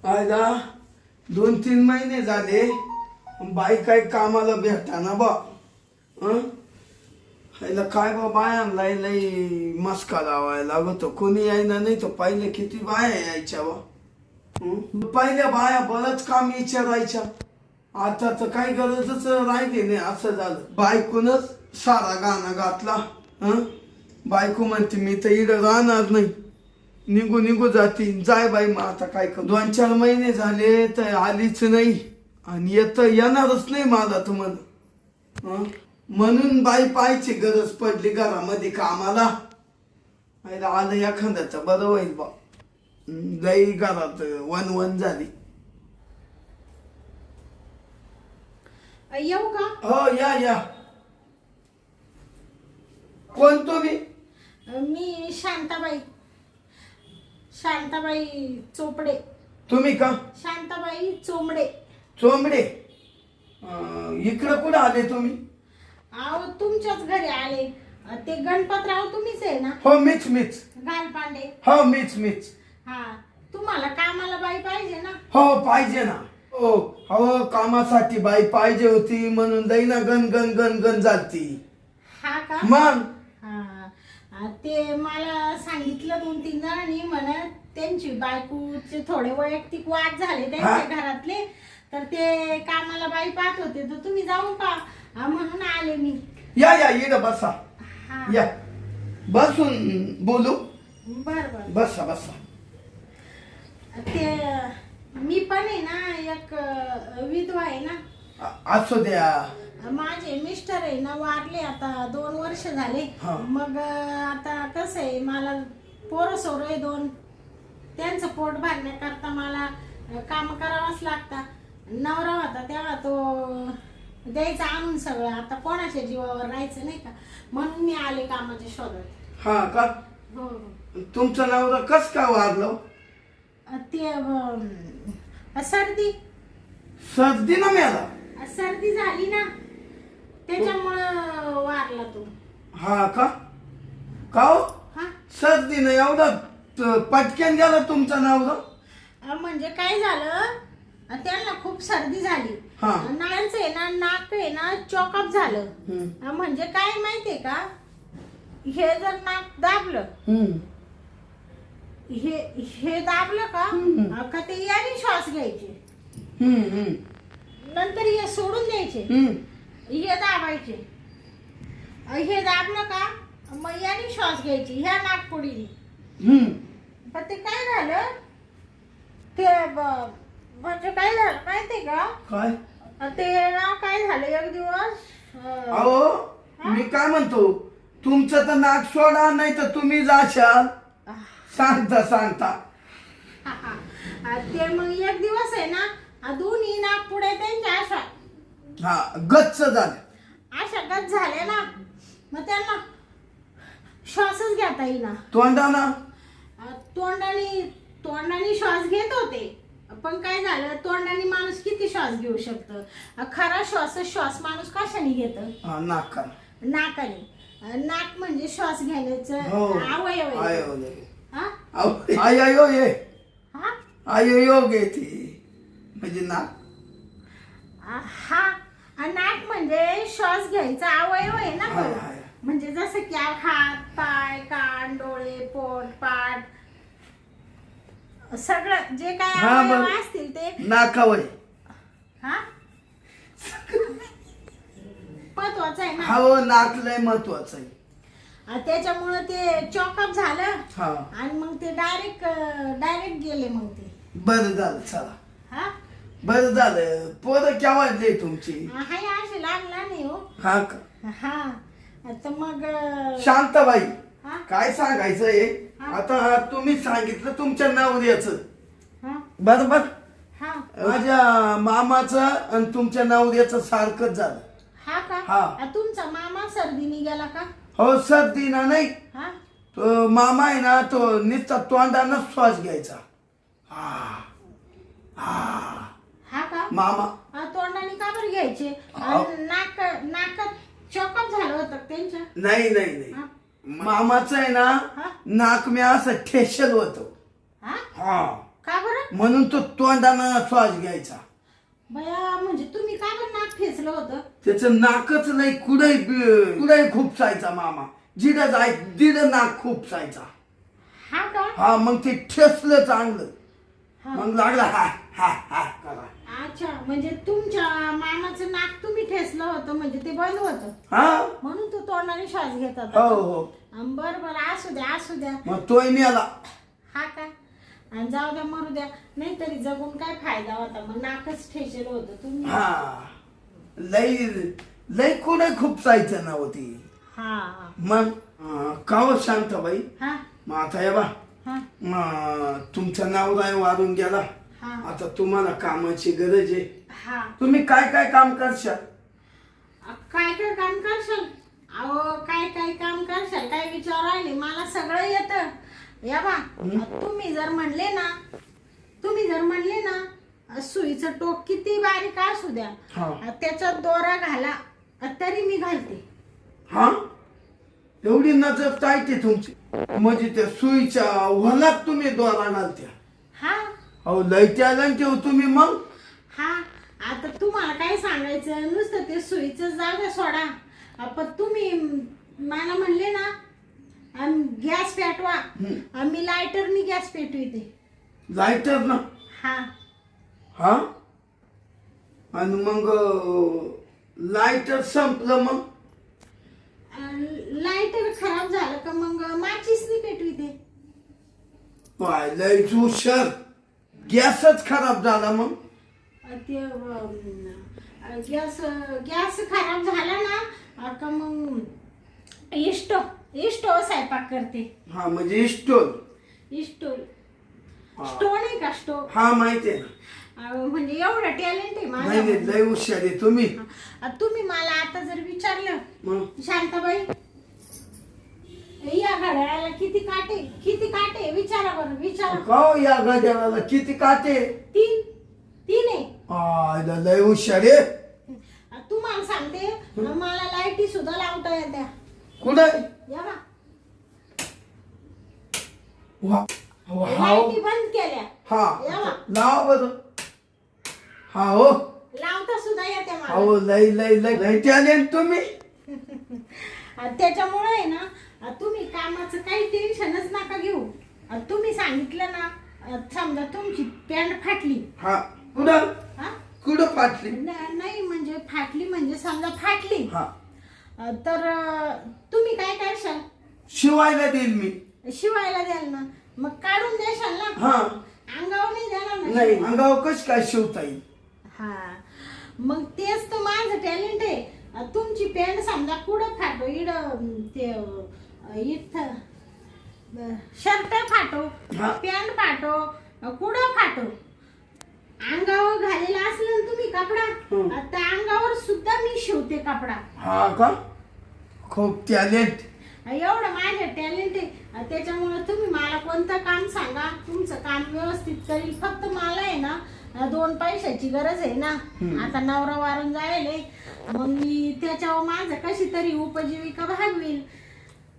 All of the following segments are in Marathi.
आयला 2-3 महिने झाले बाई काय कामाला भेटाना बा. आयला काय बा बायांना लई मस्का लावायला लागतो. कोणी यायना नाही तर पहिले किती बाया यायच्या बा. पहिल्या बाया बरंच काम विचारायच्या. आता तर काही गरजच राहिली नाही. असं झालं बायकोनच सारा गाणं घातला. बायको म्हणते मी तर इकडं राहणार नाही, निघू निघू जाती. जाय बाई मग आता काय कर. 2-4 महिने झाले तर आलीच नाही आणि येणारच नाही मला तर म्हणून बाई पाहायची गरज पडली घरामध्ये कामाला. आलं एखाद्याचं बरं होईल बा. लई घरात वन झाली. येऊ का? हो या. कोण तुम्ही? मी शांताबाई चोपडे. तुम्ही का? शांताबाई चोंबडे. चोंबडे. इकडं कुठं आले तुम्ही? अहो तुमच्याच घरी आले. ते गणपतराव तुम्हीच आहे ना? हो मीच. गालपांडे. हो मीच. हा, तुम्हाला कामाला बाई पाहिजे ना? हो पाहिजे ना. हो कामासाठी बाई पाहिजे होती म्हणून दैना गण झालती. हा का? मग ते मला सांगितलं 2-3 जणांनी म्हणत त्यांची बायकोचे थोडे वैयक्तिक वाद झाले त्यांच्या घरातले, तर ते कामाला बाई पाहत होते, तर तुम्ही जाऊन पहा म्हणून आले मी. या इकडं बसा. या बसून बोलू. बर. बसा. ते मी पण आहे ना एक विधवा आहे ना. असू द्या. माझे मिस्टर आहे ना वारले आता 2 वर्ष झाले. मग आता कसं आहे, मला पोरं सोरं आहे 2. त्यांचं पोट भरण्याकरता मला काम करावंच लागतं. नवरा होता तेव्हा तो द्यायचा आणून सगळं. आता कोणाच्या जीवावर राहायचं नाही का, म्हणून मी आले कामाच्या शोधात. हा का? हो. तुमचं नाव कस का वारलं? ते सर्दी ना मेला. सर्दी झाली ना त्याच्यामुळं वारला तो. हा का? हो? सर्दीनं एवढं पटकन गेला तुमचं नाव? म्हणजे काय झालं, त्यांना खूप सर्दी झाली. नाकाचं आहे ना, नाक आहे ना चॉकअप झालं. म्हणजे काय माहितीये का, हे जर नाक दाबलं, हे दाबलं का ते याने श्वास घ्यायचे, नंतर हे सोडून द्यायचे, हे दाबायचे. हे दाबलं का मग याने श्वास घ्यायची ह्या नाकपुडीने. पण ते काय झालं, ते म्हणजे काय झालं माहितीये का, काय ते ना काय झालं एक दिवस. अहो मी काय म्हणतो, तुमचं तर नाक सोडा नाही तर तुम्ही जाशाल. सांगता ते मग एक दिवस आहे ना दोन्ही नाक पुढे त्यांच्या अशा गच्च झाले. अशा गच्च झाले ना, मग त्यांना श्वासच घेता येईना. तोंडाने श्वास घेत होते, पण काय झालं, तोंडाने माणूस किती श्वास घेऊ शकतं. खरा श्वास माणूस कशाने घेत? नाकाने. नाक म्हणजे श्वास घेण्याचं अवयव आहे. आयो घेते म्हणजे नाक. नाक म्हणजे श्वास घ्यायचा अवयव आहे ना. म्हणजे जसं की हात, पाय, कान, डोळे, पोट, पाठ, सगळं जे काय अवयव असतील ते नाकावर. महत्वाचं आहे ना. हो नाक लय महत्वाचं आहे. त्याच्यामुळे ते चॉकअप झालं आणि मग ते डायरेक्ट गेले. मग ते बरं झालं. चला बरं झालं. पोरं केव्हा तुमची? हाय असे लागला नाही हो. हा का? आता मग शांताबाई काय सांगायचंय, आता तुम्ही सांगितलं तुमच्या नवऱ्याचं बरोबर. माझ्या मामाचं आणि तुमच्या नवऱ्याचं सारखंच झालं. हा का? तुमचा मामा सर्दीने गेला का? हो सर्दीना नाही, तो मामा आहे ना तो नुसता तोंडानं श्वास घ्यायचा. हा का? मामा तोंडाने का बरं घ्यायचे? नाकात चॉकअप झालं होतं त्यांच्या? नाही मामाचं आहे ना नाक मी असं ठेशल होतो. का बरं? म्हणून तो तोंडानं श्वास घ्यायचा. बया म्हणजे तुम्ही काय पण नाक ठेचलं होतं? त्याचं नाकच नाही, कुठे खुपसायचा मामा. जिडं जाय तिडं नाक खुपसायचा. हा का? हा मग ते ठेसलं चांगलं, हा. मग लागला हा हा हा करा. अच्छा, म्हणजे तुमच्या मामाचं नाक तुम्ही ठेसलं होतं म्हणजे ते बंद होतं, हा म्हणून तो तोंडाने श्वास घेत होता. हो हो. बर बर, असू द्या असू द्या. मग तोय मेला. हा का? आणि जाऊ द्या मरू द्या, नाहीतरी जगून काय फायदा होता, मग नाकच ठेचलं होतं तुम्ही. हा लई लई कुठे खुपसायचं नव्हती. हा मग काव शांताबाई. हा मग आता या बा, हा तुमचं नाव राय वारून गेला. हा आता तुम्हाला कामाची गरज आहे. हा. तुम्ही काय काय काम करशाल? काय काय काम करशाल? अहो काय काय काम करशाल काय विचार राहिले, मला सगळं येतं. या बा, तुम्ही जर म्हणले ना सुईचं टोक किती बारीक असू द्या, त्याच्यात दोरा घाला तरी मी घालते. हा एवढी नजर टाईट आहे तुमची, म्हणजे त्या सुईच्या वनात तुम्ही दोरा घालत्या. हा अहो लय टॅलेंट ठेव तुम्ही. मग हा, आता तुम्हाला काय सांगायचं, नुसतं ते सुईचं जागा सोडा. पण तुम्ही मला म्हणले ना गॅस पेटवा, मी लायटरनी गॅस पेटविते. लायटर ना? हा हा. आणि मग लायटर संपलं मग? लायटर खराब झालं का मग माचीसनी पेटविते. लय हुशार. गॅसच खराब झाला मग? ते गॅस खराब झाला ना का मग इस्टो स्वयंपाक करते. हा म्हणजे स्टोल. स्टो नाही का स्टो? हा माहिती आहे ना. म्हणजे एवढं टॅलेंट आहे नाही माझं. लय हुशार आहे तुम्ही. तुम्ही मला आता जर विचारलं, मग शांताबाई या घड्याळाला किती काटे विचारा बरं, विचारा. का या गड्याला किती काटे? तीन आहे. लय हुशार आहे. तुम्हाला सांगते, मला लाईटी सुद्धा लावता येत्या. कुठं? या बा, हाव. लाईटी बंद केल्या. या हा बा, लाव बरं. हा हो. लावता सुद्धा येत्या मला. अहो लय लय लय लय टॅलेंट तुम्ही. त्याच्यामुळे आहे ना, तुम्ही कामाचं काही टेन्शनच नका घेऊ. तुम्ही सांगितलं ना, समजा तुमची पॅन्ट फाटली. हा कुठं? हा कुठं फाटली? नाही म्हणजे फाटली म्हणजे समजा फाटली, हा तर तुम्ही काय करशाल? शिवायला देईल मी. शिवायला द्याल ना, मग काढून देशाल ना. हा अंगावर नाही देणार ना. नाही अंगावर कस काय शिवता येईल? हा, मग तेच तर माझं टॅलेंट आहे. तुमची पॅन्ट समजा कुठं फाटो, इथं शर्ट फाटो, हा. पॅन्ट फाटो, कुठं फाटो, अंगावर घालेला असलं ना तुम्ही कपडा, त्या अंगावर सुद्धा मी शिवते कपडा. हा का? खूप टॅलेंट. एवढं माझं टॅलेंट आहे. त्याच्यामुळे तुम्ही मला कोणतं काम सांगा, तुमचं काम व्यवस्थित करील. फक्त मला आहे ना 2 पैशाची गरज आहे ना. आता नवरा वारून जायले, मग मी त्याच्यावर माझं कशी तरी उपजीविका भागवील,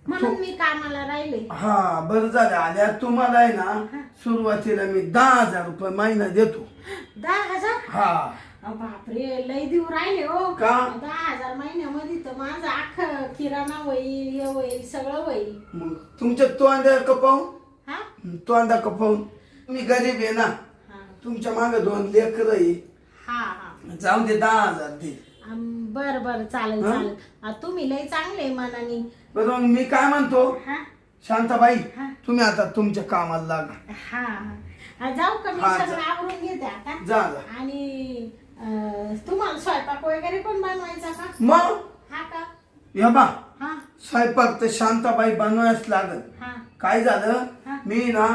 म्हणून मी कामाला राहिले. हा बरं झालं आल्या. तुम्हाला आहे ना सुरुवातीला मी 10,000 रुपये महिना देतो. 10,000? हा. बापरे, लय देऊ राहिले हो. का? 10,000 महिन्यामध्ये तर माझं अख्खं किराणा होईल, हे होईल, सगळं होईल. मग तुमच्या तोंडा कपावून हा तोंडा कपावून तुम्ही गरीब आहे ना, हा तुमच्या मागे 2 लेकर आहे. हा हा. जाऊ दे 10,000 दे. बर बर, चालेल चालेल. तुम्ही लय चांगले मनाने. बरं मग मी काय म्हणतो हा शांताबाई, हा. तुम्ही आता तुमच्या कामाला लागा. हा हा. जाऊ का? मी हा, सगळं जा. आवरून घेते आता. जा जा. आणि तुम्हाला स्वयंपाक वगैरे पण बनवायचा का? मग हा का? या बा, हा स्वयंपाक तर शांताबाई बनवायच लागल. हा काय झालं, हा. मी ना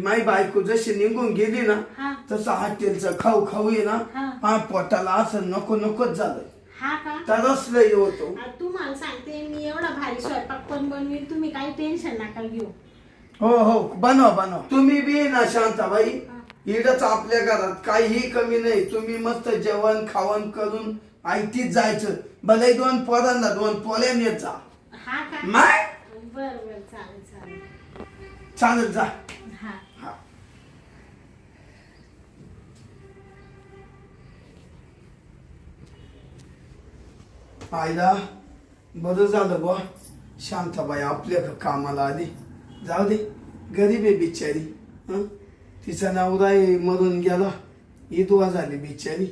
माई बायको जशी निघून गेली ना, हा. तसं हॉटेलचं खाऊ खाऊ आहे ना, हा. पोटाला असं नको नकोच झालं. हा का? तरच लय होतो. तुम्हाला सांगते, मी एवढा भारी स्वयंपाक पण बनवील, तुम्ही काही टेन्शन नका घेऊ. हो हो बनवा बनवा. तुम्ही बी ना शांताबाई, इडच आपल्या घरात काहीही कमी नाही. तुम्ही मस्त जेवण खावण करून आयतीच जायचं. भले 2 पोरांना 2 पोळ्या नेत जा. हा का? माय बर बर, चालेल चालेल. चालेल जा. हा. हा. आईला बरं झालं बा शांताबाई आपल्या कामाला आली. जाऊ दे, गरीब आहे बिचारी. हं? तिचा नवरा मरून गेला, विधवा झाली बिचारी,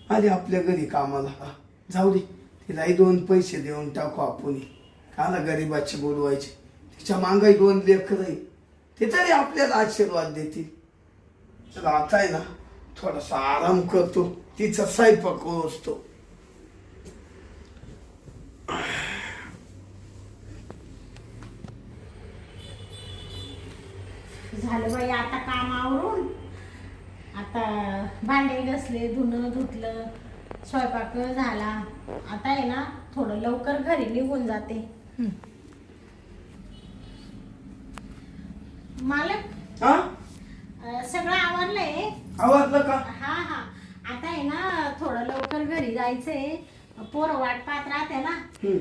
आली आपल्या घरी कामाला. जाऊ दे, तिलाही 2 पैसे देऊन टाकू आपण. काला गरीबाचे बोलवायचे. तिच्या मागाई 2 लेकर आहे, ते तरी आपल्याला आशीर्वाद देतील. चला आता आहे ना थोडासा आराम करतो, तिचा स्वयंपाक असतो. झालं बाई आता काम आवरून. आता भांडे घासले, धुणं धुतलं, स्वयंपाक झाला. आता आहे ना थोडं लवकर घरी निघून जाते. मालक हा सगळं आवरलंय. आवडलं का? हा हा आता आहे ना थोडं लवकर घरी जायचंय. पोरं वाट पाहत राहते ना.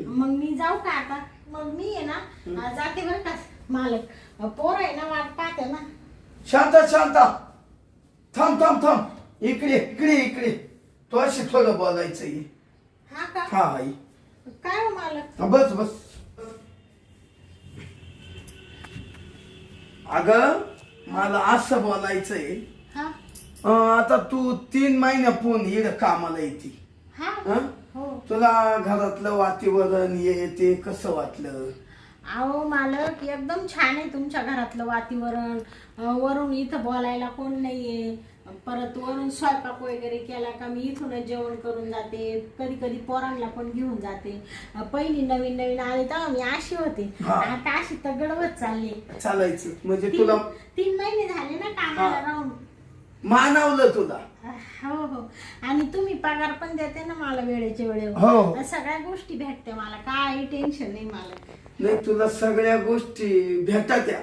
मग मी जाऊ का आता? मग मी आहे ना जाते बरं का मालक. पोरं आहे ना वाट पाहते ना. शांता शांता, थांब थांब थांब, इकडे इकडे इकडे. तो अशी थोडं बोलायचं आहे. हा का? हा आई, काय हो मालक? बस बस. अगं मला असं बोलायचंय. हा आता तू 3 महिन्यापून इकडं कामाला येते. हा हं? हो. तुला घरातलं वातावरण हे ते कसं वाटलं? अहो मालक एकदम छान आहे तुमच्या घरातलं वातावरण. वरून इथं बोलायला कोण नाहीये. परत वरून स्वयंपाक वगैरे केला का मी इथूनच जेवण करून जाते. कधी कधी पोरांना पण घेऊन जाते. पहिली नवीन नवीन आले तेव्हा मी अशी होते, हा. आता अशी तगडवत चालली. चालायचं म्हणजे तुला 3 महिने झाले ना कामाला राहून. मानवलं तुला. हो हो. आणि तुम्ही पगार पण देते ना मला वेळेच्या हो. वेळेवर. सगळ्या गोष्टी भेटते मला, काही टेन्शन नाही मला. नाही तुला सगळ्या गोष्टी भेटत्या,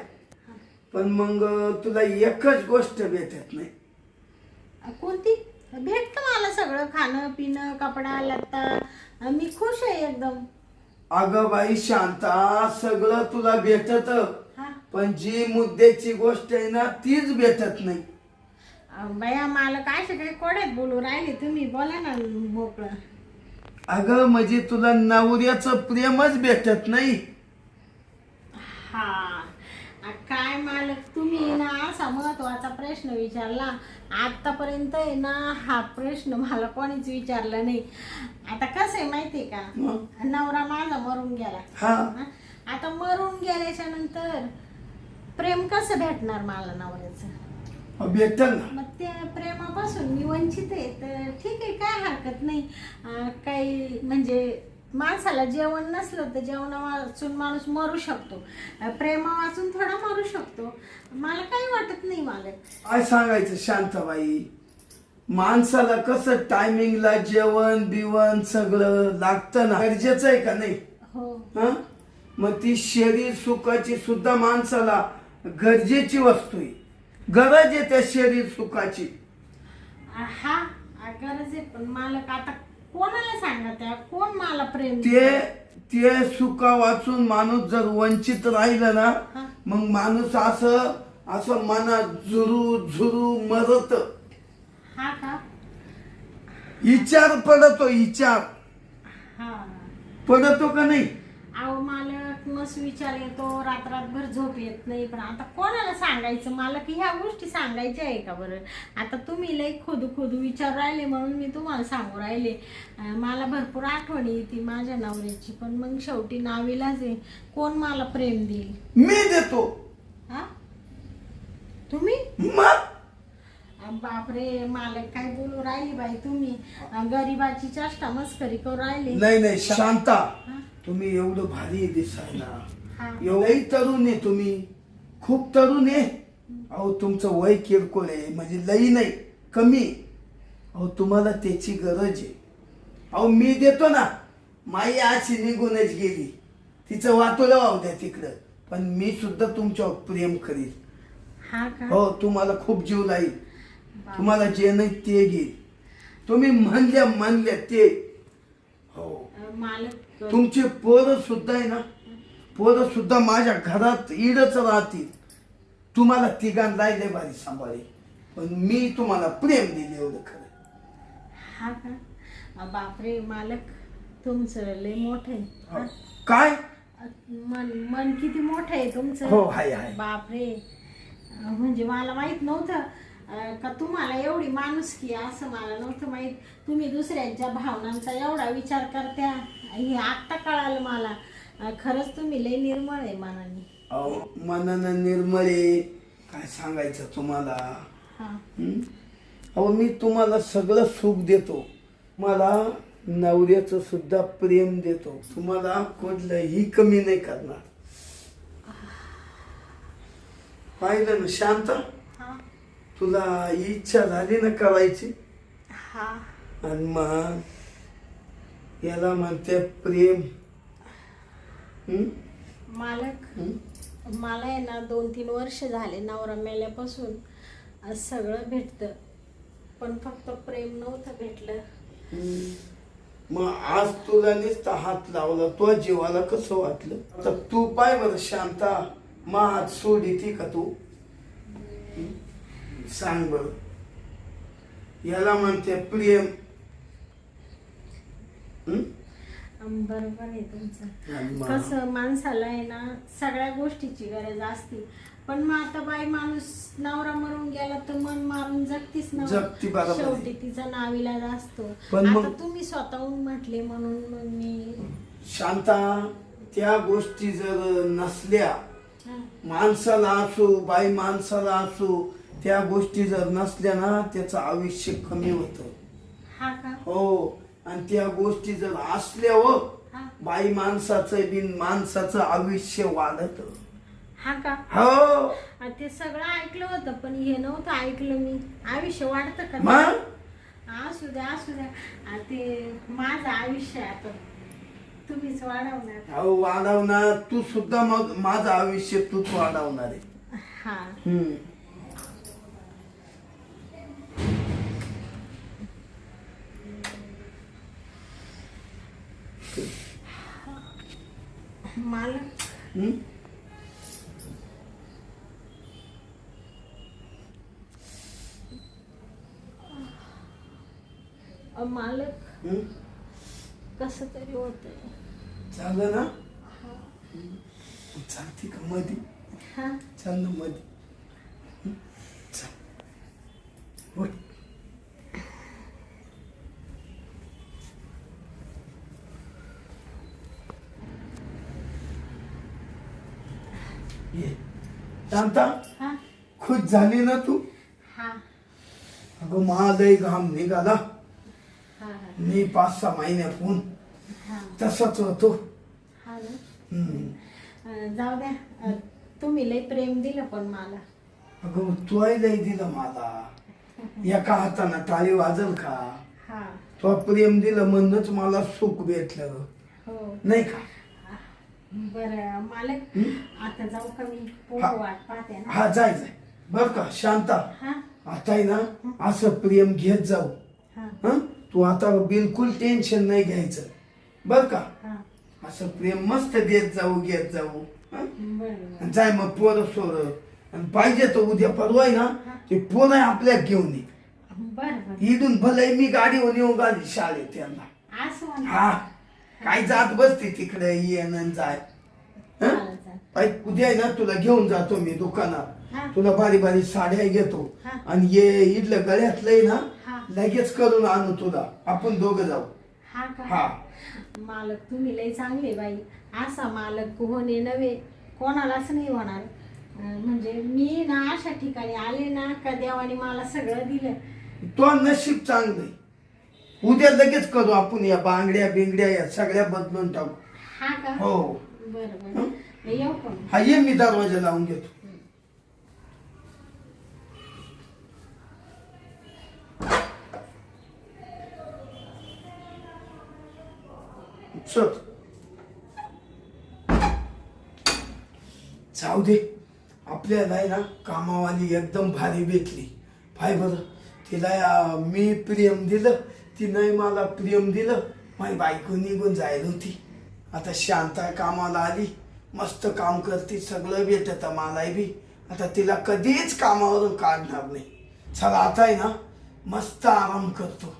पण मग तुला एकच गोष्ट भेटत नाही. कोणती? भेटतं मला सगळं, खाणं पिणं कपडा लत्ता. मी खुश आहे एकदम. अगं बाई शांता, सगळं तुला भेटत, हा पण जी मुद्द्याची गोष्ट आहे ना तीच भेटत नाही. बया मला काय सगळे कोड्यात बोलू राहिले तुम्ही, बोला ना मोकळं. अगं म्हणजे तुला नवऱ्याचं प्रेमच भेटत नाही. हा काय मालक तुम्ही ना असा महत्वाचा प्रश्न विचारला. आतापर्यंत आहे ना हा प्रश्न मला कोणीच विचारला नाही. आता कसं आहे माहितीये का, नवरा माझा मरून गेला. हा आता मरून गेल्याच्या नंतर प्रेम कसं भेटणार मला नवऱ्याचं? भेटल ना. मग त्या प्रेमापासून मी वंचित आहे तर ठीक आहे, काय हरकत नाही. काही म्हणजे माणसाला जेवण नसलं तर जेवणा वाचून माणूस मरू शकतो, प्रेमा वाचून थोडा मरू शकतो. मला काही वाटत नाही. मला काय सांगायचं शांताबाई, माणसाला कसं टायमिंगला जेवण बिवण सगळं लागतं ना, गरजेचं आहे का नाही? हो हं? मग ती शरीर सुखाची सुद्धा माणसाला गरजेची वस्तू आहे. गरज आहे त्या शरीर सुखाची. हा गरज आहे, पण मालक आता कोणाला सांगा त्या, कोण मला प्रेम ते सुखा वाचून माणूस जर वंचित राहिलं ना, मग माणूस असं असं मनात झुरू झुरू मरत. हा का? विचार पडतो, विचार हा पडतो का नाही? अहो मालक मस्त विचार येतो, रात्रभर झोप येत नाही. पण आता कोणाला सांगायचं मला की ह्या गोष्टी सांगायच्या आहे का बरं? आता तुम्ही लई खोदू विचार राहिले म्हणून मी तुम्हाला सांगू राहिले. मला भरपूर आठवणी येते माझ्या नवऱ्याची, पण मग शेवटी नावीलाज आहे. कोण मला प्रेम देईल? मी देतो. हा तुम्ही? मग बापरे मालक काय बोलू राहिली बाई तुम्ही. गरीबाची चेष्टा मस्करी करू राहिले. नाही शांता, तुम्ही एवढं भारी दिसायला, एवढंही तरुण आहे तुम्ही, खूप तरुण आहे. अहो तुमचं वय किरकोळ आहे, म्हणजे लई नाही कमी. अहो तुम्हाला त्याची गरज आहे. अहो मी देतो ना. माई अशी निघूनच गेली, तिचं वाटोळं वाहू द्या तिकडं, पण मी सुद्धा तुमच्यावर प्रेम करील. हा का? हो तुम्हाला खूप जीव लाईल. तुम्हाला जे नाही ते घेईल. तुम्ही म्हणल्या ते. हो मालक तुमचे पोरं सुद्धा आहे ना, पोरं सुद्धा माझ्या घरात इडच राहतील. तुम्हाला तिघांना लय भारी सांभाळेल, पण मी तुम्हाला प्रेम दिले एवढं खरं. हा का? बापरे मालक तुमचं लय मोठं आहे. हा? काय मन मन किती मोठं आहे हो तुमचं. हाय हाय बापरे, म्हणजे मला माहित नव्हतं का तुम्हाला एवढी माणुसकी आहे, असं मला नव्हतं माहित. तुम्ही दुसऱ्यांच्या भावनांचा एवढा विचार करत्या, हे आत्ता कळालं मला. खरंच तुम्ही लय निर्मळ आहे मनाने. अहो मनानं निर्मळे काय सांगायचं तुम्हाला. हा. अहो मी तुम्हाला सगळं सुख देतो, मला नवऱ्याचं सुद्धा प्रेम देतो, तुम्हाला कुठलंही कमी नाही करणार. पाहिलं ना शांत, हा. तुला इच्छा झाली ना करायची, हा. आणि मग याला म्हणते प्रेम. मालक, मला आहे ना 2-3 वर्ष झाले नवरा मेल्यापासून सगळं भेटतं, पण फक्त प्रेम नव्हतं भेटलं. मग आज तुला नुसता हात लावला, तो जीवाला कसं वाटलं? तर तू पाय बरं शांता, मा हात सोडी का तू? सांग बर, याला म्हणते प्रेम. बरोबर आहे तुमचं. आणि मग कसं माणसाला आहे ना सगळ्या गोष्टीची गरज असते, पण मग आता बाई माणूस नवरा मरून गेला तर मन मारून जगतीच ना, जगती बरोबर आहे. शेवटी तिचा नाविलाज असतो. पण मग- आता तुम्ही स्वतःहून म्हटले म्हणून मग मी शांता, त्या गोष्टी जर नसल्या, हा. माणसाला असो बाई माणसाला असो, त्या गोष्टी जर नसल्या ना त्याचं आयुष्य कमी होतं. हा का? हो, आणि त्या गोष्टी जर असल्यावर हा. बाई माणसाचं बिन माणसाचं आयुष्य वाढत. हा का? हो ते सगळं ऐकलं होतं, पण हे नव्हतं ऐकलं मी. आयुष्य वाढतं का? मग असू द्या असू द्या. ते माझं आयुष्य आहे आता, तुम्हीच वाढवणार. अहो वाढवणार तू सुद्धा, मग माझं आयुष्य तूच वाढवणार आहे. हा. मालक, हम्म? मालक हम्म? कसं तरी होतंय. झालं ना? चालते का मधी? हा. चाल ना मधी. चल. उठ. ये. शांता, हा. खुश झाली ना तू? हा. अगं माझाही घाम निघाला. हा. मी 5-6 महिन्यापून हा. तसाच होतो. हा ना. हम्म. जाऊ द्या. तुम्ही लय प्रेम दिलं पण मला. अगं तू लय दिलं मला, एका हातानं टाळी वाजल का? हा. तो प्रेम दिलं म्हणूनच मला सुख भेटलं, हो. नाही का? बरं मालक, आता जाऊ का मी? पोट हा. वाट पाहते ना. हा जाय जाय बर का शांता. हा. आता आहे ना असं प्रेम घेत जाऊ. हा. हं? तू आता बिलकुल टेन्शन नाही घ्यायचं बर का? हा. असं प्रेम मस्त देत जाऊ घेत जाऊ. हं? बरं. आणि जाय मग पोरं सोर, आणि पाहिजे तर उद्या परवा आहे ना ते पोरं आपल्या घेऊन ये. बरं. इथून भले मी गाडीवर येऊन गाडी शाळेत त्यांना. असं म्हणा. हा, काय जात बसते तिकडे येन आणि जाय. हं? चालेल, चालेल. ऐक, उद्या आहे ना तुला घेऊन जातो मी दुकानात, हा. तुला बारी बारी साड्या घेतो, हा. आणि ये इथलं गळ्यातलंय ना हा. लगेच करून आणू तुला, आपण दोघं जाऊ. हा का? हा. मालक तुम्ही लय चांगले बाई. असा मालक होणे नव्हे कोणालाच नाही होणार. म्हणजे मी ना अशा ठिकाणी आले ना का देवाने मला सगळं दिलं. तो नशीब चांगलंय. उद्या लगेच करू आपण, या बांगड्या बिंगड्या या सगळ्या बदलून टाकू. हा का? हो. बरं बरं. येऊ पण. हा ये, मी दरवाजा लावून घेतो. चल जाऊ दे, आपल्याला आहे ना कामावाली एकदम भारी भेटली. पाय बरं, तिला मी प्रेम दिलं, तिनं मला प्रेम दिलं. माझी बायको निघून जायला होती, आता शांता कामाला आली, मस्त काम करते, सगळं भेटत मला बी. आता तिला कधीच कामावरून काढणार नाही. चला आता आहे ना मस्त आराम करतो.